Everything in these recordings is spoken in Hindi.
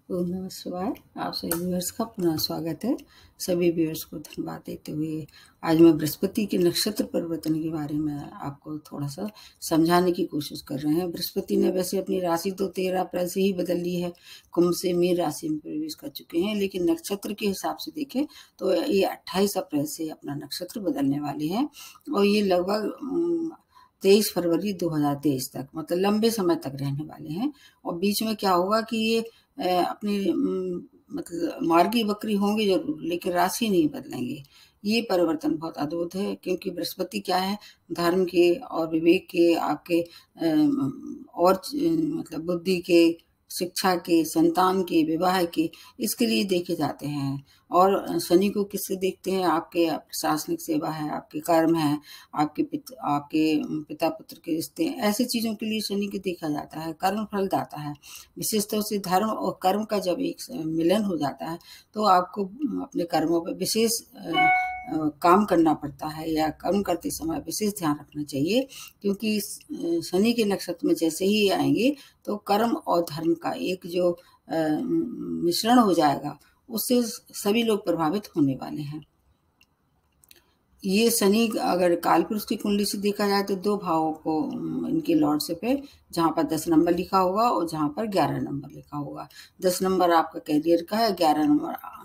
ओम नमः शिवाय। आप सभी व्यूअर्स का पुनः स्वागत है। सभी व्यूअर्स को धन्यवाद देते हुए आज मैं बृहस्पति के नक्षत्र परिवर्तन के बारे में आपको थोड़ा सा समझाने की कोशिश कर रहे हैं। बृहस्पति ने वैसे अपनी राशि तो 13 अप्रैल से ही बदल ली है, कुंभ से मीन राशि में प्रवेश कर चुके हैं, लेकिन नक्षत्र के हिसाब से देखें तो ये 28 अप्रैल से अपना नक्षत्र बदलने वाले हैं और ये लगभग 23 फरवरी 2023 तक, मतलब लंबे समय तक रहने वाले हैं। और बीच में क्या होगा कि ये अपनी मतलब मार्गी बकरी होंगे जरूर, लेकिन राशि नहीं बदलेंगे। ये परिवर्तन बहुत अद्भुत है, क्योंकि बृहस्पति क्या है, धर्म के और विवेक के, आपके और मतलब बुद्धि के, शिक्षा के, संतान के, विवाह के, इसके लिए देखे जाते हैं। और शनि को किससे देखते हैं? आपके प्रशासनिक सेवा है, आपके कर्म है, आपके पिता पुत्र के रिश्ते, ऐसी चीजों के लिए शनि को देखा जाता है, कर्म फल दाता है। विशेष तौर से धर्म और कर्म का जब एक मिलन हो जाता है तो आपको अपने कर्मों पर विशेष काम करना पड़ता है, या कर्म करते समय विशेष ध्यान रखना चाहिए, क्योंकि शनि के नक्षत्र में जैसे ही आएंगे तो कर्म और धर्म का एक जो मिश्रण हो जाएगा, उससे सभी लोग प्रभावित होने वाले हैं। ये शनि अगर कालपुरुष की कुंडली से देखा जाए तो 2 भावों को इनके लॉर्डशिप है, जहाँ पर 10 नंबर लिखा होगा और जहाँ पर 11 नंबर लिखा होगा। 10 नंबर आपका कैरियर का है, 11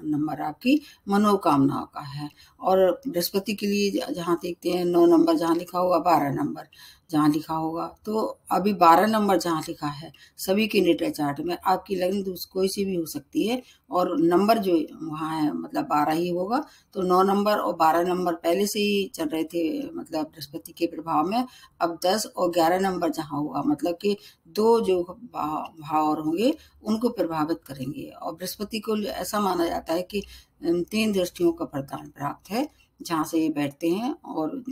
नंबर आपकी मनोकामनाओं का है। और बृहस्पति के लिए जहाँ देखते हैं 9 नंबर जहाँ लिखा होगा, 12 नंबर जहाँ लिखा होगा, तो अभी 12 नंबर जहाँ लिखा है सभी के नेटल चार्ट में आपकी लग्न दोष कोई सी भी हो सकती है, और नंबर जो वहाँ है मतलब 12 ही होगा। तो 9 नंबर और 12 नंबर पहले से ही चल रहे थे मतलब बृहस्पति के प्रभाव में। अब 10 और 11 नंबर जहाँ हुआ, मतलब कि 2 जो भाव और होंगे उनको प्रभावित करेंगे। और बृहस्पति को ऐसा माना जाता है कि 3 दृष्टियों का वरदान प्राप्त है जहाँ से ये बैठते हैं, और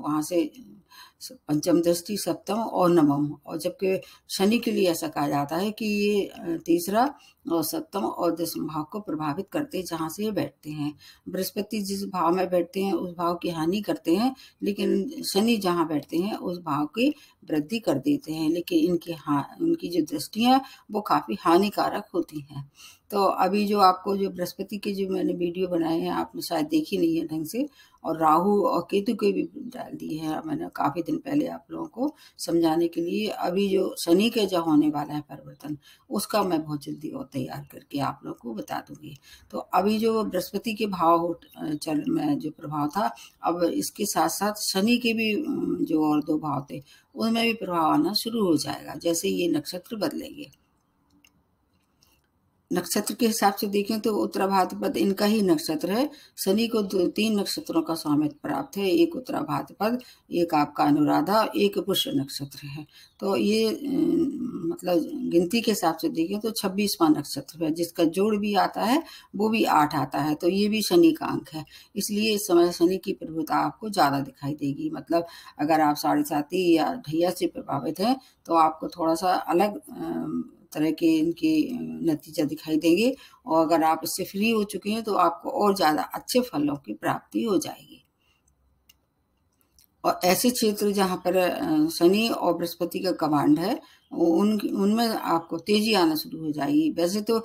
वहाँ से पंचम दृष्टि, सप्तम और नवम। और जबकि शनि के लिए ऐसा कहा जाता है कि ये तीसरा और सप्तम और दसम भाव को प्रभावित करते हैं जहाँ से ये बैठते हैं। बृहस्पति जिस भाव में बैठते हैं उस भाव की हानि करते हैं, लेकिन शनि जहाँ बैठते हैं उस भाव की वृद्धि कर देते हैं। लेकिन उनकी जो दृष्टियाँ वो काफी हानिकारक होती हैं। तो अभी जो आपको जो बृहस्पति के जो मैंने वीडियो बनाए हैं आपने शायद देखी नहीं है ढंग से, और राहु और केतु के भी डाल दिए हैं मैंने काफी दिन पहले आप लोगों को समझाने के लिए। अभी जो शनि के जो होने वाला है परिवर्तन, उसका मैं बहुत जल्दी और तैयार करके आप लोगों को बता दूंगी। तो अभी जो बृहस्पति के भाव चल में जो प्रभाव था, अब इसके साथ साथ शनि के भी जो और 2 भाव थे उनमें भी प्रभाव आना शुरू हो जाएगा जैसे ये नक्षत्र बदलेंगे। नक्षत्र के हिसाब से देखें तो उत्तरा भाद्रपद इनका ही नक्षत्र है। शनि को 3 नक्षत्रों का स्वामित्व प्राप्त है, एक उत्तरा भाद्रपद, एक आपका अनुराधा, एक पुष्य नक्षत्र है। तो ये मतलब गिनती के हिसाब से देखें तो 26वां नक्षत्र है, जिसका जोड़ भी आता है वो भी 8 आता है, तो ये भी शनि का अंक है। इसलिए इस समय शनि की प्रभुता आपको ज्यादा दिखाई देगी। मतलब अगर आप 7.5 या ढैया से प्रभावित हैं तो आपको थोड़ा सा अलग तरह के इनके नतीजा दिखाई देंगे, और अगर आप इससे फ्री हो चुके हैं तो आपको और ज्यादा अच्छे फलों की प्राप्ति हो जाएगी। और ऐसे क्षेत्र जहाँ पर शनि और बृहस्पति का कमांड है उनमें आपको तेजी आना शुरू हो जाएगी। वैसे तो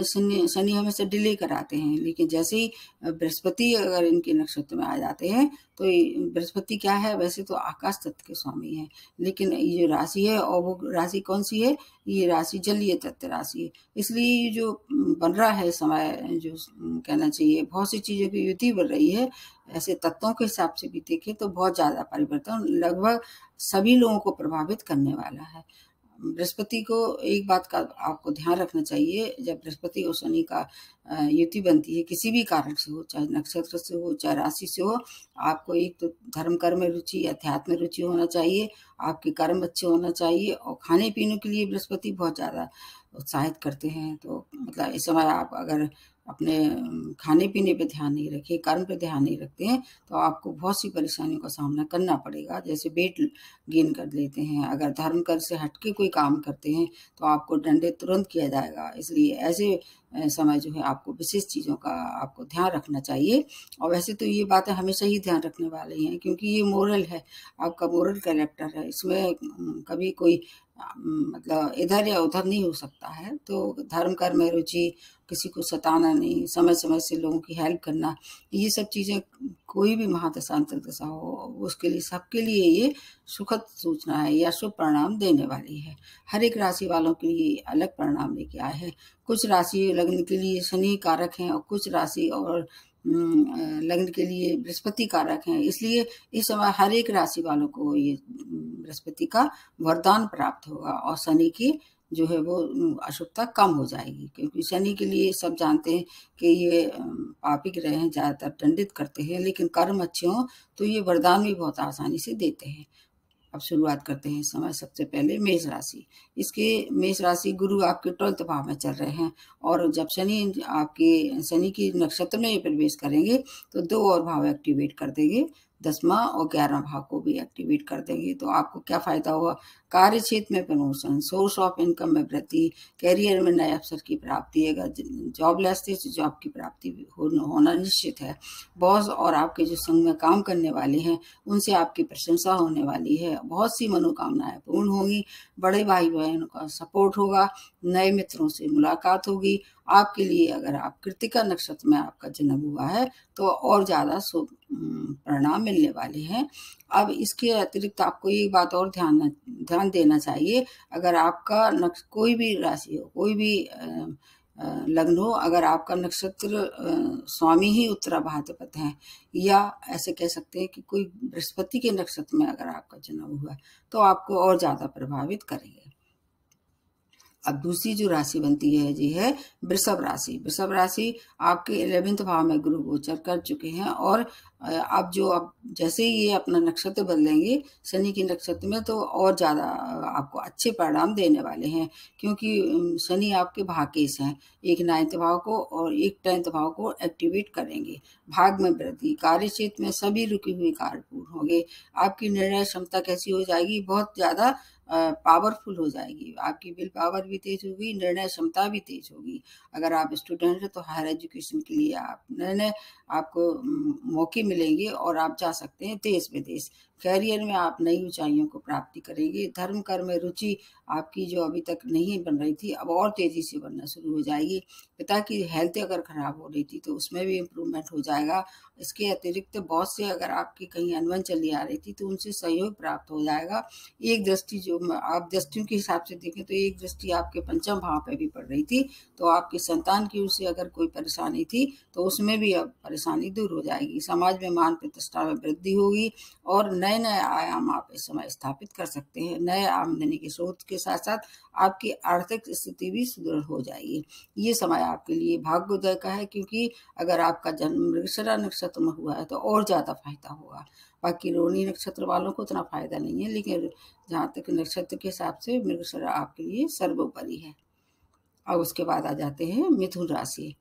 शनि हमेशा डिले कराते हैं, लेकिन जैसे ही बृहस्पति अगर इनके नक्षत्र में आ जाते हैं तो बृहस्पति क्या है, वैसे तो आकाश तत्व के स्वामी है, लेकिन ये जो राशि है, और वो राशि कौन सी है, ये राशि जलीय तत्व राशि है। इसलिए जो बन रहा है समय, जो कहना चाहिए बहुत सी चीजों की युति बन रही है, ऐसे तत्वों के हिसाब से भी देखें तो बहुत ज्यादा परिवर्तन लगभग सभी लोगों को प्रभावित करने वाला है। बृहस्पति को एक बात का आपको ध्यान रखना चाहिए, जब बृहस्पति और शनि का युति बनती है किसी भी कारण से हो, चाहे नक्षत्र से हो चाहे राशि से हो, आपको एक तो धर्म कर्म में रुचि, अध्यात्म में रुचि होना चाहिए, आपके कर्म अच्छे होना चाहिए, और खाने पीने के लिए बृहस्पति बहुत ज्यादा उत्साहित करते हैं। तो मतलब इस समय आप अगर अपने खाने पीने पे ध्यान नहीं रखे, कर्म पे ध्यान नहीं रखते हैं, तो आपको बहुत सी परेशानियों का सामना करना पड़ेगा। जैसे वेट गेन कर लेते हैं, अगर धर्म कर्म से हटके कोई काम करते हैं तो आपको दंडित तुरंत किया जाएगा। इसलिए ऐसे समय जो है आपको विशेष चीज़ों का आपको ध्यान रखना चाहिए। और वैसे तो ये बातें हमेशा ही ध्यान रखने वाली हैं, क्योंकि ये मोरल है, आपका मोरल कैरेक्टर है। इसमें कभी कोई मतलब इधर या उधर नहीं हो सकता है। तो धर्म कर्म में रुचि, किसी को सताना नहीं, समय समय से लोगों की हेल्प करना, ये सब चीज़ें कोई भी महादशा अंतर्दशा हो उसके लिए, सबके लिए ये सुखद सूचना है या शुभ परिणाम देने वाली है। हर एक राशि वालों के लिए अलग परिणाम लेके आए हैं। कुछ राशि लग्न के लिए शनि कारक हैं और कुछ राशि और लग्न के लिए बृहस्पति कारक हैं। इसलिए इस समय हर एक राशि वालों को ये बृहस्पति का वरदान प्राप्त होगा और शनि की जो है वो अशुभता कम हो जाएगी, क्योंकि शनि के लिए सब जानते हैं कि ये पापी ग्रह हैं, ज़्यादातर दंडित करते हैं, लेकिन कर्म अच्छे हों तो ये वरदान भी बहुत आसानी से देते हैं। अब शुरुआत करते हैं इस समय सबसे पहले मेष राशि। इसके मेष राशि गुरु आपके 12th भाव में चल रहे हैं और जब शनि की नक्षत्र में प्रवेश करेंगे तो 2 और भाव एक्टिवेट कर देंगे, 10वां और 11वां भाव को भी एक्टिवेट कर देंगे। तो आपको क्या फायदा होगा? कार्य क्षेत्र में प्रमोशन, सोर्स ऑफ इनकम में वृद्धि, कैरियर में नए अवसर की प्राप्ति। अगर जॉबलेस थे तो जॉब की प्राप्ति होना निश्चित है। बॉस और आपके जो संग में काम करने वाले हैं उनसे आपकी प्रशंसा होने वाली है। बहुत सी मनोकामनाएं पूर्ण होंगी। बड़े भाई बहनों का सपोर्ट होगा। नए मित्रों से मुलाकात होगी। आपके लिए अगर आप कृत्तिका नक्षत्र में आपका जन्म हुआ है तो और ज़्यादा शुभ परिणाम मिलने वाले हैं। अब इसके अतिरिक्त आपको एक बात और ध्यान देना चाहिए। अगर आपका कोई भी राशि हो, कोई भी लग्न हो, अगर आपका नक्षत्र स्वामी ही उत्तरा भाद्रपद है या ऐसे कह सकते हैं कि कोई बृहस्पति के नक्षत्र में अगर आपका जन्म हुआ है तो आपको और ज़्यादा प्रभावित करेंगे। अब दूसरी जो राशि बनती है जी है वृषभ राशि। वृषभ राशि आपके 11th भाव में गुरु गोचर कर चुके हैं और अब जैसे ही ये अपना नक्षत्र बदलेंगे शनि के नक्षत्र में तो और ज़्यादा आपको अच्छे परिणाम देने वाले हैं, क्योंकि शनि आपके भाग्येश हैं। एक 9th भाव को और एक 10th भाव को एक्टिवेट करेंगे। भाग में वृद्धि, कार्य क्षेत्र में सभी रुके हुए कार्य पूर्ण होंगे। आपकी निर्णय क्षमता कैसी हो जाएगी? बहुत ज़्यादा पावरफुल हो जाएगी। आपकी विल पावर भी तेज होगी, निर्णय क्षमता भी तेज होगी। अगर आप स्टूडेंट हैं तो हायर एजुकेशन के लिए आपको मौके मिलेंगे और आप जा सकते हैं देश विदेश। कैरियर में आप नई ऊंचाइयों को प्राप्ति करेंगे। धर्म कर्म में रुचि आपकी जो अभी तक नहीं बन रही थी अब और तेजी से बनना शुरू हो जाएगी। पिता की हेल्थ अगर खराब हो रही थी तो उसमें भी इम्प्रूवमेंट हो जाएगा। इसके अतिरिक्त बहुत से अगर आपकी कहीं अनबन चली आ रही थी तो उनसे सहयोग प्राप्त हो जाएगा। एक दृष्टि जो आप दृष्टियों के हिसाब से देखें तो एक दृष्टि आपके 5वें भाव पे भी पड़ रही थी, तो आपकी संतान की ओर से अगर कोई परेशानी थी तो उसमें भी अब परेशानी दूर हो जाएगी। समाज में मान प्रतिष्ठा में वृद्धि होगी और नए नए आयाम आप इस समय स्थापित कर सकते हैं। नए आमदनी के स्रोत के साथ साथ आपकी आर्थिक स्थिति भी सुदृढ़ हो जाएगी। ये समय आपके लिए भाग्योदय का है, क्योंकि अगर आपका जन्म मृगशिरा नक्षत्र में हुआ है तो और ज़्यादा फायदा होगा। बाकी रोहिणी नक्षत्र वालों को उतना फायदा नहीं है, लेकिन जहाँ तक नक्षत्र के हिसाब से मृगशिरा आपके लिए सर्वोपरि है। अब उसके बाद आ जाते हैं मिथुन राशि।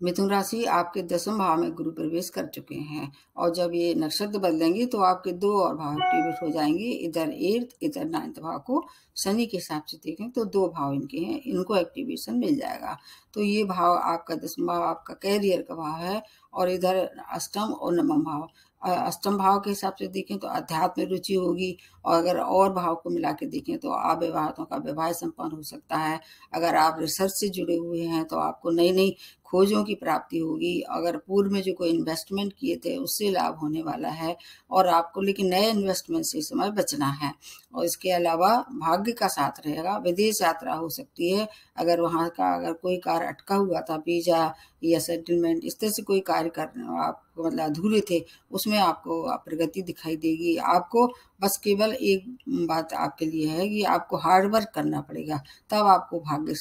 मिथुन राशि आपके 10वें भाव में गुरु प्रवेश कर चुके हैं और जब ये नक्षत्र बदलेंगे तो आपके 2 और भाव एक्टिवेट हो जाएंगे। इधर 8th इधर 9th भाव को शनि के हिसाब से देखें तो 2 भाव इनके हैं, इनको एक्टिवेशन मिल जाएगा। तो ये भाव आपका 10वां भाव आपका कैरियर का भाव है और इधर अष्टम और नवम भाव। अष्टम भाव के हिसाब से देखें तो अध्यात्म में रुचि होगी और अगर और भाव को मिला के देखें तो अविवाहितों का विवाह संपन्न हो सकता है। अगर आप रिसर्च से जुड़े हुए हैं तो आपको नई नई खोजों की प्राप्ति होगी। अगर पूर्व में जो कोई इन्वेस्टमेंट किए थे उससे लाभ होने वाला है और आपको लेकिन नए इन्वेस्टमेंट से इस समय बचना है। और इसके अलावा भाग्य का साथ रहेगा। विदेश यात्रा हो सकती है। अगर वहाँ का अगर कोई कार्य अटका हुआ था, वीजा या सेटलमेंट इस तरह से कोई कार्य करना आपको मतलब अधूरे थे, उसमें आपको प्रगति दिखाई देगी। आपको बस केवल एक बात आपके लिए है कि आपको हार्ड वर्क करना पड़ेगा, तब आपको भाग्य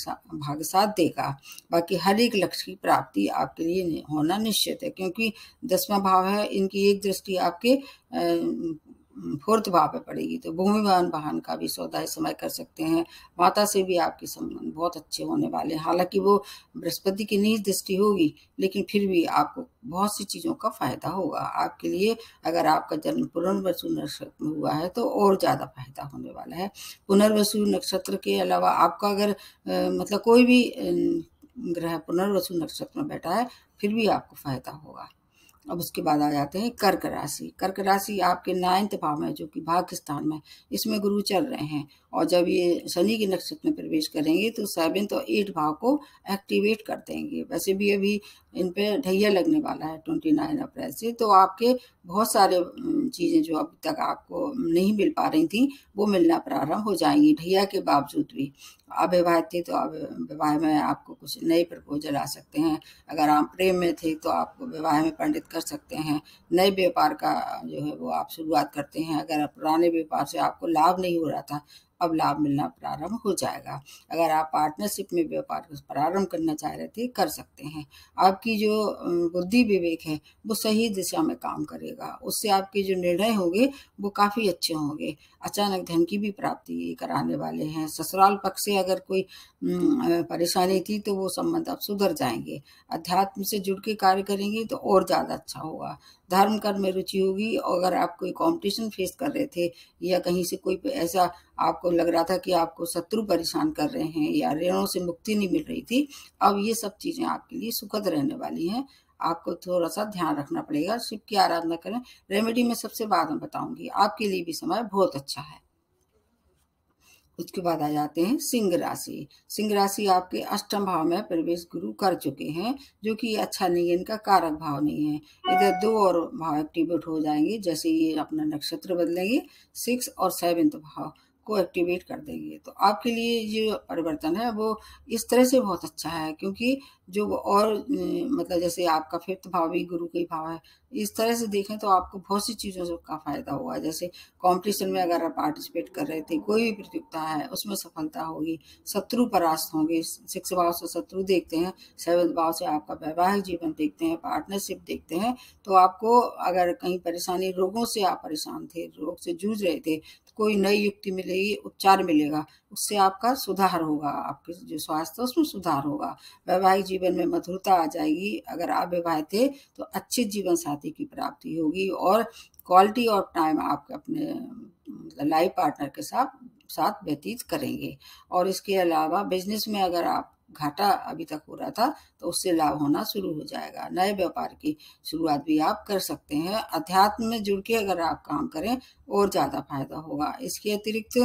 साथ देगा। बाकी हर एक लक्ष्य की प्राप्ति आपके लिए होना निश्चित है, क्योंकि 10वां भाव है। इनकी एक दृष्टि आपके 4th भाव पे पड़ेगी तो भूमि वाहन का भी सौदा इस समय कर सकते हैं। माता से भी आपके संबंध बहुत अच्छे होने वाले हैं। हालांकि वो बृहस्पति की नीच दृष्टि होगी, लेकिन फिर भी आपको बहुत सी चीज़ों का फायदा होगा आपके लिए। अगर आपका जन्म पुनर्वसु नक्षत्र में हुआ है तो और ज़्यादा फायदा होने वाला है। पुनर्वसु नक्षत्र के अलावा आपका अगर मतलब कोई भी ग्रह पुनर्वसु नक्षत्र में बैठा है फिर भी आपको फायदा होगा। अब उसके बाद आ जाते हैं कर्क राशि। कर्क राशि आपके 9th भाव में, जो कि भाग्य स्थान में, इसमें गुरु चल रहे हैं, और जब ये शनि के नक्षत्र में प्रवेश करेंगे तो 7th और 8th भाव को एक्टिवेट कर देंगे। वैसे भी अभी इन पे ढैया लगने वाला है 29 अप्रैल से, तो आपके बहुत सारे चीज़ें जो अभी तक आपको नहीं मिल पा रही थी वो मिलना प्रारंभ हो जाएंगी ढैया के बावजूद भी। अविवाहित थे तो अब विवाह में आपको कुछ नए प्रपोजल आ सकते हैं। अगर आप प्रेम में थे तो आपको विवाह में पंडित कर सकते हैं। नए व्यापार का जो है वो आप शुरुआत करते हैं। अगर पुराने व्यापार से आपको लाभ नहीं हो रहा था, अब लाभ मिलना प्रारंभ हो जाएगा। अगर आप पार्टनरशिप में व्यापार प्रारंभ करना चाह रहे थे, कर सकते हैं। आपकी जो बुद्धि विवेक है वो सही दिशा में काम करेगा, उससे आपके जो निर्णय होंगे वो काफ़ी अच्छे होंगे। अचानक धन की भी प्राप्ति कराने वाले हैं। ससुराल पक्ष से अगर कोई परेशानी थी तो वो संबंध अब सुधर जाएंगे। अध्यात्म से जुड़ के कार्य करेंगे तो और ज़्यादा अच्छा होगा। धर्म कर्म में रुचि होगी, और अगर आप कोई कंपटीशन फेस कर रहे थे या कहीं से कोई ऐसा आपको लग रहा था कि आपको शत्रु परेशान कर रहे हैं या ऋणों से मुक्ति नहीं मिल रही थी, अब ये सब चीज़ें आपके लिए सुखद रहने वाली हैं। आपको थोड़ा सा ध्यान रखना पड़ेगा। शिव की आराधना करें। रेमेडी में सबसे बाद में बताऊंगी। आपके लिए भी समय बहुत अच्छा है। उसके बाद आ जाते हैं सिंह राशि। सिंह राशि आपके 8th भाव में प्रवेश गुरु कर चुके हैं, जो कि अच्छा नहीं है, इनका कारक भाव नहीं है। इधर 2 और भाव एक्टिवेट हो जाएंगे जैसे ये अपना नक्षत्र बदलेंगे। 6 और 7th भाव को एक्टिवेट कर देंगे, तो आपके लिए जो परिवर्तन है वो इस तरह से बहुत अच्छा है, क्योंकि जो और मतलब जैसे आपका 5th भाव भी गुरु का ही भाव है, इस तरह से देखें तो आपको बहुत सी चीज़ों से का फायदा हुआ। जैसे कंपटीशन में अगर आप पार्टिसिपेट कर रहे थे, कोई भी प्रतियोगिता है उसमें सफलता होगी, शत्रु परास्त होंगे। 6 भाव से शत्रु देखते हैं, 7th भाव से आपका वैवाहिक जीवन देखते हैं, पार्टनरशिप देखते हैं। तो आपको अगर कहीं परेशानी, रोगों से आप परेशान थे, रोग से जूझ रहे थे, तो कोई नई युक्ति मिलेगी, उपचार मिलेगा, उससे आपका सुधार होगा, आपके जो स्वास्थ्य है उसमें सुधार होगा। वैवाहिक जीवन में मधुरता आ जाएगी। अगर आप विवाहित थे तो अच्छे जीवन साथी की प्राप्ति होगी, और क्वालिटी ऑफ टाइम आप अपने लाइफ पार्टनर के साथ साथ व्यतीत करेंगे। और इसके अलावा बिजनेस में अगर आप घाटा अभी तक हो रहा था तो उससे लाभ होना शुरू हो जाएगा। नए व्यापार की शुरुआत भी आप कर सकते हैं। अध्यात्म में जुड़ के अगर आप काम करें और ज़्यादा फायदा होगा। इसके अतिरिक्त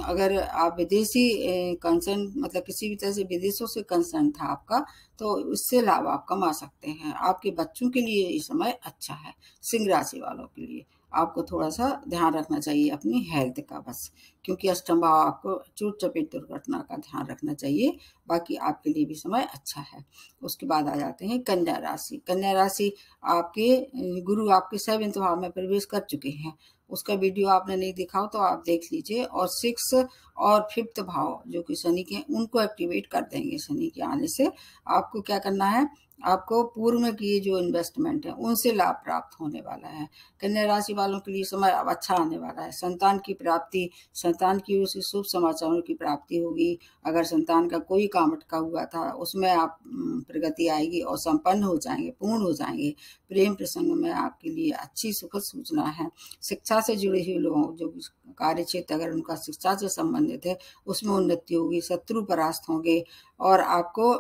अगर आप विदेशी कंसर्न, मतलब किसी भी तरह से विदेशों से कंसर्न था आपका, तो उससे लाभ आप कमा सकते हैं। आपके बच्चों के लिए ये समय अच्छा है। सिंह राशि वालों के लिए आपको थोड़ा सा ध्यान रखना चाहिए अपनी हेल्थ का बस, क्योंकि 8th भाव आपको चोट चपेट दुर्घटना का ध्यान रखना चाहिए। बाकी आपके लिए भी समय अच्छा है। उसके बाद आ जाते हैं कन्या राशि। कन्या राशि आपके गुरु आपके 7th भाव में प्रवेश कर चुके हैं। उसका वीडियो आपने नहीं देखा हो तो आप देख लीजिए। और 6 और 5th भाव जो कि शनि के, उनको एक्टिवेट कर देंगे। शनि के आने से आपको क्या करना है, आपको पूर्व में किए जो इन्वेस्टमेंट है उनसे लाभ प्राप्त होने वाला है। कन्या राशि वालों के लिए समय अब अच्छा आने वाला है। संतान की प्राप्ति, संतान की ओर से शुभ समाचारों की प्राप्ति होगी। अगर संतान का कोई काम अटका हुआ था उसमें आप प्रगति आएगी और संपन्न हो जाएंगे, पूर्ण हो जाएंगे। प्रेम प्रसंग में आपके लिए अच्छी सुखद सूचना है। शिक्षा से जुड़े हुए लोगों, जो कार्य क्षेत्र अगर उनका शिक्षा से संबंधित है, उसमें उन्नति होगी, शत्रु परास्त होंगे। और आपको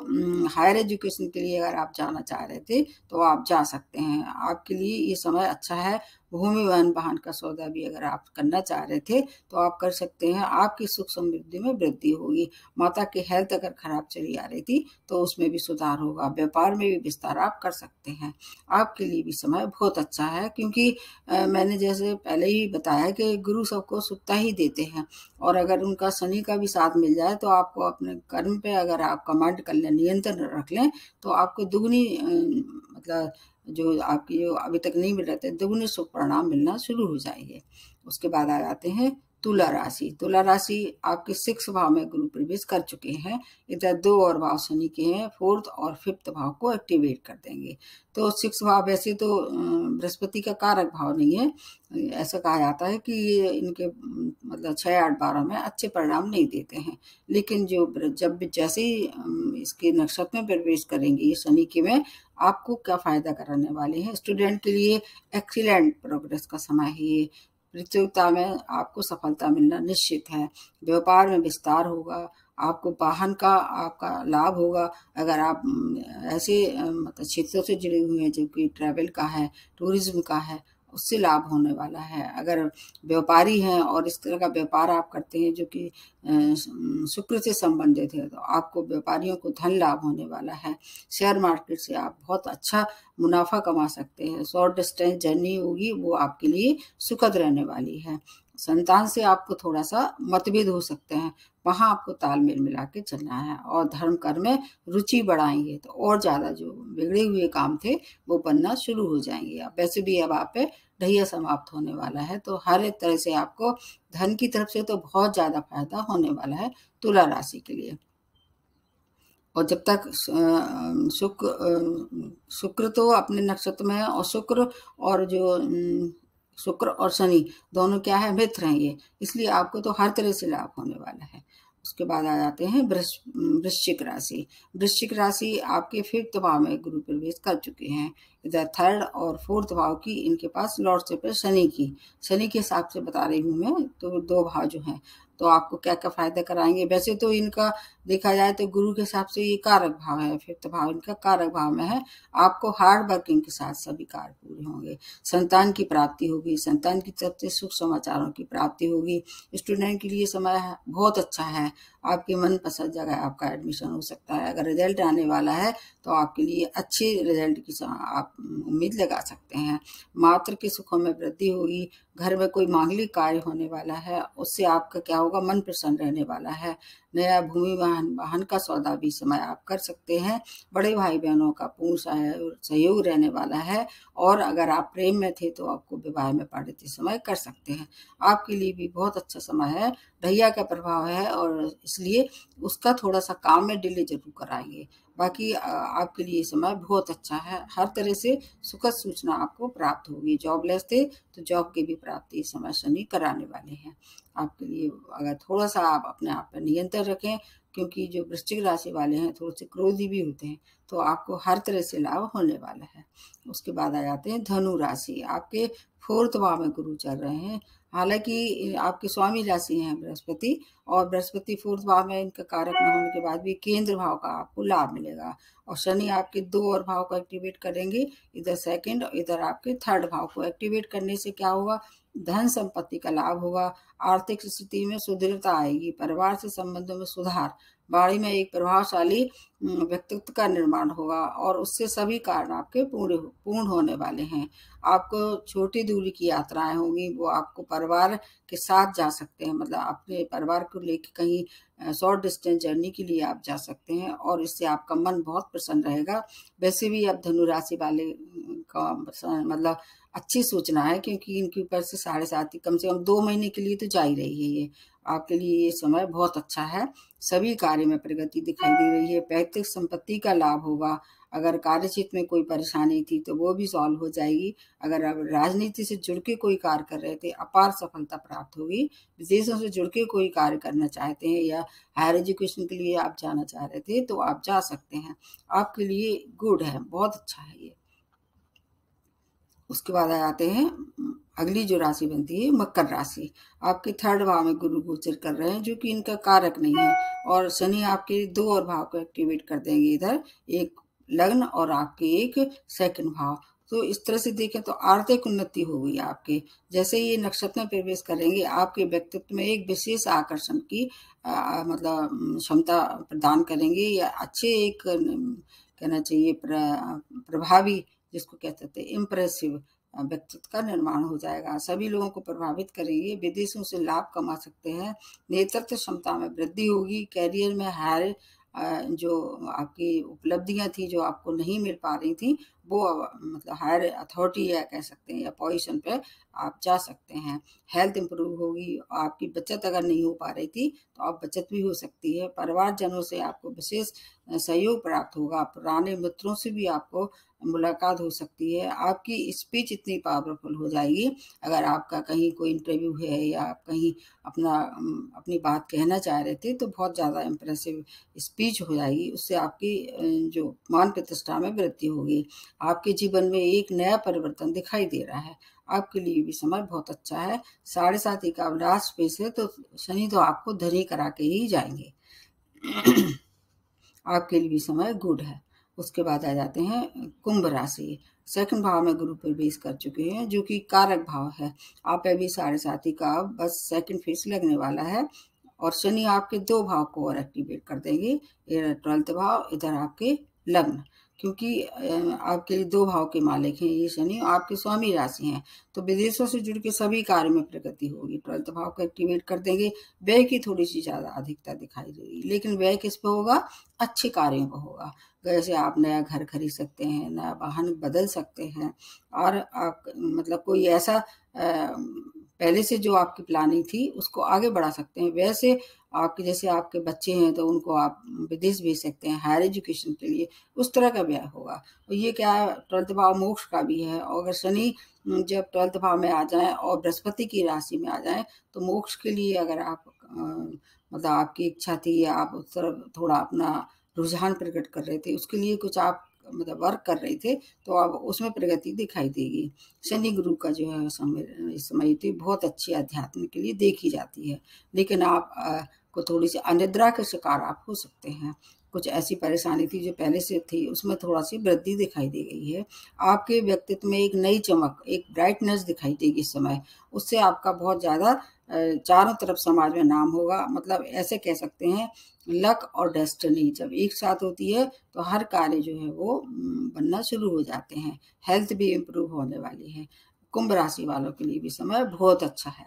हायर एजुकेशन के लिए अगर आप जाना चाह रहे थे तो आप जा सकते हैं। आपके लिए ये समय अच्छा है। भूमि वाहन का सौदा भी अगर आप करना चाह रहे थे तो आप कर सकते हैं। आपकी सुख समृद्धि में वृद्धि होगी। माता की हेल्थ अगर खराब चली आ रही थी तो उसमें भी सुधार होगा। व्यापार में भी विस्तार आप कर सकते हैं। आपके लिए भी समय बहुत अच्छा है, क्योंकि मैंने जैसे पहले ही बताया कि गुरु सबको सुखता ही देते हैं, और अगर उनका शनि का भी साथ मिल जाए तो आपको अपने कर्म पे अगर आप कमांड कर लें, नियंत्रण रख लें, तो आपको दुगनी मतलब जो आपकी जो अभी तक नहीं मिल रहे थे, दुगने शुभ परिणाम मिलना शुरू हो जाएंगे। उसके बाद आ जाते हैं तुला राशि। तुला राशि आपके 6 भाव में गुरु प्रवेश कर चुके हैं। इधर 2 और भाव शनि के हैं, 4th और 5th भाव को एक्टिवेट कर देंगे। तो 6 भाव वैसे तो बृहस्पति का कारक भाव नहीं है। ऐसा कहा जाता है कि ये इनके मतलब 6, 8, 12 में अच्छे परिणाम नहीं देते हैं। लेकिन जब जैसे ही इसके नक्षत्र में प्रवेश करेंगे ये शनि के में, आपको क्या फायदा कराने वाले हैं। स्टूडेंट के लिए एक्सीलेंट प्रोग्रेस का समय है ये। प्रतियोगिता में आपको सफलता मिलना निश्चित है। व्यापार में विस्तार होगा। आपको वाहन का आपका लाभ होगा। अगर आप ऐसे मतलब क्षेत्रों से जुड़े हुए हैं जो कि ट्रैवल का है, टूरिज्म का है, उससे लाभ होने वाला है। अगर व्यापारी हैं और इस तरह का व्यापार आप करते हैं जो कि शुक्र से संबंधित है, तो आपको व्यापारियों को धन लाभ होने वाला है। शेयर मार्केट से आप बहुत अच्छा मुनाफा कमा सकते हैं। शॉर्ट डिस्टेंस जर्नी होगी वो आपके लिए सुखद रहने वाली है। संतान से आपको थोड़ा सा मतभेद हो सकते हैं, वहां आपको तालमेल मिला के चलना है। और धर्म कर्म में रुचि बढ़ाएंगे तो और ज्यादा जो बिगड़े हुए काम थे वो बनना शुरू हो जाएंगे। अब वैसे भी अब आप पे ढैया समाप्त होने वाला है, तो हर एक तरह से आपको धन की तरफ से तो बहुत ज्यादा फायदा होने वाला है तुला राशि के लिए। और जब तक शुक्र तो अपने नक्षत्र में है, और शुक्र और जो शुक्र और शनि दोनों क्या है, मित्र हैं ये, इसलिए आपको तो हर तरह से लाभ होने वाला है। उसके बाद आ जाते हैं वृश्चिक राशि। वृश्चिक राशि आपके 5th भाव में गुरु प्रवेश कर चुके हैं। इधर 3rd और 4th भाव की इनके पास लॉर्डशिप है शनि के हिसाब से बता रही हूँ मैं, तो 2 भाव जो हैं तो आपको क्या क्या फायदा कराएंगे। वैसे तो इनका देखा जाए तो गुरु के हिसाब से ये कारक भाव है, 5th भाव इनका कारक भाव में है। आपको हार्ड वर्किंग के साथ सभी कार्य पूरे होंगे। संतान की प्राप्ति होगी, संतान की तरफ से सुख समाचारों की प्राप्ति होगी। स्टूडेंट के लिए समय बहुत अच्छा है, आपके मनपसंद जगह आपका एडमिशन हो सकता है। अगर रिजल्ट आने वाला है तो आपके लिए अच्छे रिजल्ट की आप उम्मीद लगा सकते हैं। मात्र के सुखों में वृद्धि होगी। घर में कोई मांगलिक कार्य होने वाला है, उससे आपका क्या होगा, मन प्रसन्न रहने वाला है। नया भूमि वाहन का सौदा भी समय आप कर सकते हैं। बड़े भाई बहनों का पूर्ण सहयोग रहने वाला है। और अगर आप प्रेम में थे तो आपको विवाह में पारित समय कर सकते हैं। आपके लिए भी बहुत अच्छा समय है। ढैया का प्रभाव है और इसलिए उसका थोड़ा सा काम में डिले जरूर कराएंगे। बाकी आपके लिए समय बहुत अच्छा है। हर तरह से सुखद सूचना आपको प्राप्त होगी। जॉबलेस थे तो जॉब की भी प्राप्ति इस समय शनि कराने वाले हैं आपके लिए। अगर थोड़ा सा आप अपने आप पर नियंत्रण रखें, क्योंकि जो वृश्चिक राशि वाले हैं थोड़े से क्रोधी भी होते हैं, तो आपको हर तरह से लाभ होने वाला है। उसके बाद आ जाते हैं धनु राशि। आपके 4th भाव में गुरु चल रहे हैं। हालांकि आपके स्वामी राशि हैं बृहस्पति, और बृहस्पति 4th भाव में इनका कारक न होने के बाद भी केंद्र भाव का आपको लाभ मिलेगा। और शनि आपके 2 और भाव को एक्टिवेट करेंगे, इधर 2nd और इधर आपके 3rd भाव को एक्टिवेट करने से क्या होगा, धन संपत्ति का लाभ होगा। आर्थिक स्थिति में सुदृढ़ता आएगी। परिवार से संबंधों में सुधार। बाड़ी में एक प्रभावशाली व्यक्तित्व का निर्माण होगा और उससे सभी कारण आपके पूर्ण होने वाले हैं। आपको छोटी दूरी की यात्राएं होंगी, वो आपको परिवार के साथ जा सकते हैं, मतलब अपने परिवार को लेकर कहीं शॉर्ट डिस्टेंस जर्नी के लिए आप जा सकते हैं और इससे आपका मन बहुत प्रसन्न रहेगा। वैसे भी अब धनु राशि वाले का मतलब अच्छी सूचना है, क्योंकि इनके ऊपर से 7.5 कम से कम 2 महीने के लिए तो जा ही रही है। ये आपके लिए ये समय बहुत अच्छा है। सभी कार्य में प्रगति दिखाई दे रही है। पैतृक संपत्ति का लाभ होगा। अगर कार्यक्षेत्र में कोई परेशानी थी तो वो भी सॉल्व हो जाएगी। अगर आप राजनीति से जुड़ के कोई कार्य कर रहे थे, अपार सफलता प्राप्त होगी। विदेशों से जुड़ के कोई कार्य करना चाहते हैं या हायर एजुकेशन के लिए आप जाना चाह रहे थे तो आप जा सकते हैं। आपके लिए गुड है, बहुत अच्छा है ये। उसके बाद आ जाते हैं अगली जो राशि बनती है मकर राशि। आपके 3rd भाव में गुरु गोचर कर रहे हैं, जो कि इनका कारक नहीं है। और शनि आपके 2 और भाव को एक्टिवेट कर देंगे, इधर एक लग्न और आपके एक 2nd भाव। तो इस तरह से देखें तो आर्थिक उन्नति होगी आपके। जैसे ये नक्षत्र में प्रवेश करेंगे, आपके व्यक्तित्व में एक विशेष आकर्षण की मतलब क्षमता प्रदान करेंगे, या अच्छे एक कहना चाहिए प्रभावी, जिसको कहते थे इम्प्रेसिव व्यक्तित्व का निर्माण हो जाएगा। सभी लोगों को प्रभावित करेंगे। विदेशों से लाभ कमा सकते हैं। नेतृत्व क्षमता में वृद्धि होगी। कैरियर में हायर जो आपकी उपलब्धियां थी जो आपको नहीं मिल पा रही थी, वो मतलब हायर अथॉरिटी या कह सकते हैं या पोजीशन पे आप जा सकते हैं। हेल्थ इंप्रूव होगी। आपकी बचत अगर नहीं हो पा रही थी तो आप बचत भी हो सकती है। परिवारजनों से आपको विशेष सहयोग प्राप्त होगा। पुराने मित्रों से भी आपको मुलाकात हो सकती है। आपकी स्पीच इतनी पावरफुल हो जाएगी, अगर आपका कहीं कोई इंटरव्यू है या आप कहीं अपनी बात कहना चाह रहे थे तो बहुत ज़्यादा इम्प्रेसिव स्पीच हो जाएगी। उससे आपकी जो मान प्रतिष्ठा में वृद्धि होगी। आपके जीवन में एक नया परिवर्तन दिखाई दे रहा है। आपके लिए भी समय बहुत अच्छा है। 7.5 का लास्ट पेश है, तो शनि तो आपको धनी करा के ही जाएंगे। आपके लिए भी समय गुड है। उसके बाद आ जाते हैं कुंभ राशि। सेकंड भाव में गुरु प्रवेश कर चुके हैं, जो कि कारक भाव है। आप अभी 7.5 का बस सेकंड फेज लगने वाला है, और शनि आपके 2 भाव को और एक्टिवेट कर देंगे। इधर 12th भाव, इधर आपके लग्न, क्योंकि आपके लिए 2 भाव के मालिक हैं ये शनि, आपके स्वामी राशि हैं। तो विदेशों से जुड़ के सभी कार्य में प्रगति होगी। 12th भाव को एक्टिवेट कर देंगे। व्यय की थोड़ी सी ज़्यादा अधिकता दिखाई देगी, लेकिन व्यय किस पे होगा? अच्छे कार्यों पर होगा। जैसे आप नया घर खरीद सकते हैं, नया वाहन बदल सकते हैं, और आप मतलब कोई ऐसा पहले से जो आपकी प्लानिंग थी उसको आगे बढ़ा सकते हैं। वैसे आपके जैसे आपके बच्चे हैं तो उनको आप विदेश भेज सकते हैं हायर एजुकेशन के लिए, उस तरह का व्यय होगा। और ये क्या है, 12th भाव मोक्ष का भी है, और अगर शनि जब 12th भाव में आ जाए और बृहस्पति की राशि में आ जाए तो मोक्ष के लिए अगर आप मतलब आपकी इच्छा थी या आप उस तरफ थोड़ा अपना रुझान प्रकट कर रहे थे, उसके लिए कुछ आप मतलब वर्क कर रहे थे, तो अब उसमें प्रगति दिखाई देगी। शनि गुरु का जो है इस समय थी बहुत अच्छी अध्यात्म के लिए देखी जाती है, लेकिन आप को थोड़ी सी अनिद्रा के शिकार आप हो सकते हैं। कुछ ऐसी परेशानी थी जो पहले से थी, उसमें थोड़ा सी वृद्धि दिखाई दे गई है। आपके व्यक्तित्व में एक नई चमक, एक ब्राइटनेस दिखाई देगी इस समय। उससे आपका बहुत ज़्यादा चारों तरफ समाज में नाम होगा। मतलब ऐसे कह सकते हैं, लक और डेस्टिनी जब एक साथ होती है तो हर कार्य जो है वो बनना शुरू हो जाते हैं। हेल्थ भी इम्प्रूव होने वाली है। कुंभ राशि वालों के लिए भी समय बहुत अच्छा है।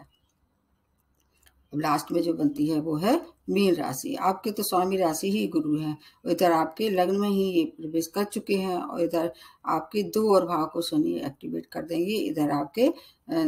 अब लास्ट में जो बनती है वो है मीन राशि। आपके तो स्वामी राशि ही गुरु हैं, इधर आपके लग्न में ही ये प्रवेश कर चुके हैं, और इधर आपके 2 और भाव को शनि एक्टिवेट कर देंगे। इधर आपके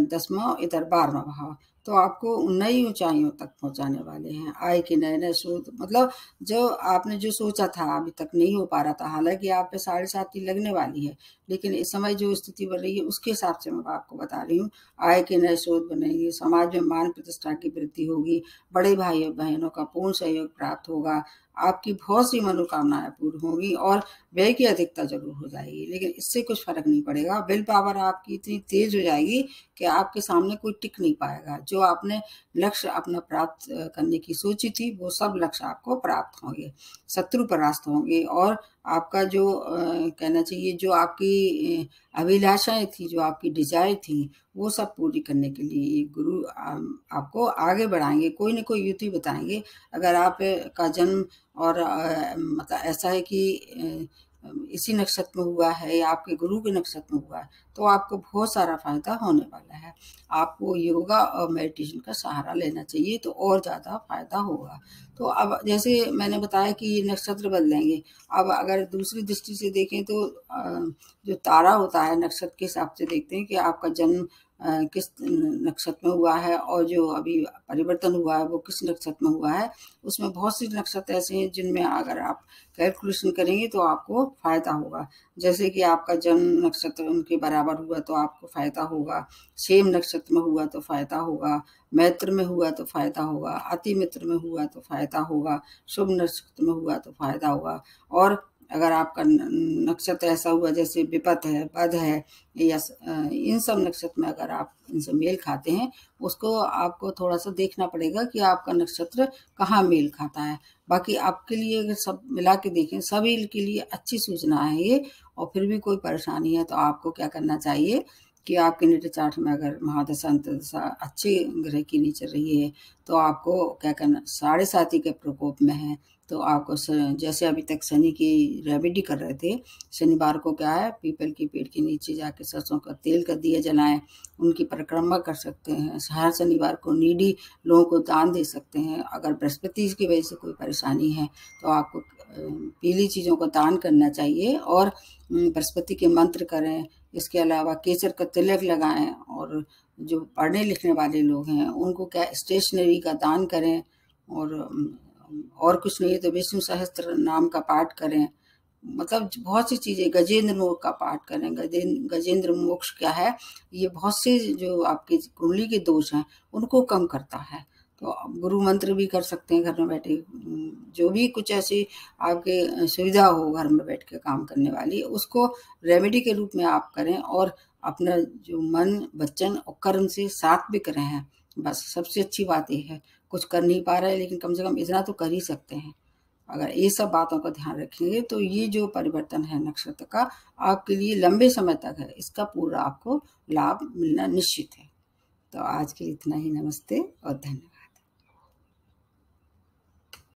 10वां, इधर 12वां भाव। तो आपको नई ऊंचाइयों तक पहुंचाने वाले हैं। आय के नए नए स्रोत, मतलब जो आपने जो सोचा था अभी तक नहीं हो पा रहा था, हालांकि आप पे 7.5 की लगने वाली है, लेकिन इस समय जो स्थिति बन रही है उसके हिसाब से मैं आपको बता रही हूँ। आय के नए स्रोत बनेंगे, समाज में मान प्रतिष्ठा की वृद्धि होगी, बड़े भाई बहनों का पूर्ण सहयोग प्राप्त होगा, आपकी बहुत सी मनोकामनाएं पूर्ण होगी, और व्यय की अधिकता जरूर हो जाएगी, लेकिन इससे कुछ फर्क नहीं पड़ेगा। विल पावर आपकी इतनी तेज हो जाएगी कि आपके सामने कोई टिक नहीं पाएगा। जो आपने लक्ष्य अपना प्राप्त करने की सोची थी वो सब लक्ष्य आपको प्राप्त होंगे, शत्रु परास्त होंगे, और आपका जो कहना चाहिए जो आपकी अभिलाषाएं थी, जो आपकी डिजायर थी, वो सब पूरी करने के लिए गुरु आपको आगे बढ़ाएंगे, कोई न कोई युक्ति बताएंगे। अगर आप का जन्म और मतलब ऐसा है कि इसी नक्षत्र में हुआ है या आपके गुरु के नक्षत्र में हुआ है, तो आपको बहुत सारा फायदा होने वाला है। आपको योगा और मेडिटेशन का सहारा लेना चाहिए तो और ज़्यादा फायदा होगा। तो अब जैसे मैंने बताया कि ये नक्षत्र बदलेंगे, अब अगर दूसरी दृष्टि से देखें तो जो तारा होता है नक्षत्र के हिसाब से देखते हैं कि आपका जन्म किस नक्षत्र में हुआ है, और जो अभी परिवर्तन हुआ है वो किस नक्षत्र में हुआ है। उसमें बहुत से नक्षत्र ऐसे हैं जिनमें अगर आप कैलकुलेशन करेंगे तो आपको फायदा होगा। जैसे कि आपका जन्म नक्षत्र उनके बराबर हुआ तो आपको फायदा होगा, सेम नक्षत्र में हुआ तो फायदा होगा, मैत्र में हुआ तो फायदा होगा, अति मित्र में हुआ तो फायदा होगा, शुभ नक्षत्र में हुआ तो फायदा होगा। और अगर आपका नक्षत्र ऐसा हुआ जैसे विपत है, बध है, या इन सब नक्षत्र में अगर आप इनसे मेल खाते हैं, उसको आपको थोड़ा सा देखना पड़ेगा कि आपका नक्षत्र कहाँ मेल खाता है। बाकी आपके लिए अगर सब मिला के देखें, सभी के लिए अच्छी सूचना है ये। और फिर भी कोई परेशानी है तो आपको क्या करना चाहिए कि आपके नेट चार्ट में अगर महादशा अंतर्दशा अच्छे ग्रह की नहीं चल रही है तो आपको क्या करना, 7.5 के प्रकोप में है तो आपको जैसे अभी तक शनि की रेमेडी कर रहे थे, शनिवार को क्या है, पीपल के पेड़ के नीचे जाके सरसों का तेल का दिया जलाएं, उनकी परिक्रमा कर सकते हैं। हर शनिवार को नीडी लोगों को दान दे सकते हैं। अगर बृहस्पति की वजह से कोई परेशानी है तो आपको पीली चीज़ों का दान करना चाहिए, और बृहस्पति के मंत्र करें। इसके अलावा केसर का तिलक लगाएं, और जो पढ़ने लिखने वाले लोग हैं उनको क्या स्टेशनरी का दान करें, और कुछ नहीं तो विष्णु सहस्त्र नाम का पाठ करें। मतलब बहुत सी चीज़ें, गजेंद्र मोक्ष का पाठ करें। गजेंद्र मोक्ष क्या है, ये बहुत से जो आपकी कुंडली के दोष हैं उनको कम करता है। तो गुरु मंत्र भी कर सकते हैं घर में बैठे। जो भी कुछ ऐसी आपके सुविधा हो घर में बैठ के काम करने वाली, उसको रेमेडी के रूप में आप करें, और अपना जो मन वचन और कर्म से सात्विक रहें। बस सबसे अच्छी बात ये है। कुछ कर नहीं पा रहे लेकिन कम से कम इतना तो कर ही सकते हैं। अगर ये सब बातों का ध्यान रखेंगे तो ये जो परिवर्तन है नक्षत्र का आपके लिए लंबे समय तक है, इसका पूरा आपको लाभ मिलना निश्चित है। तो आज के लिए इतना ही। नमस्ते और धन्यवाद।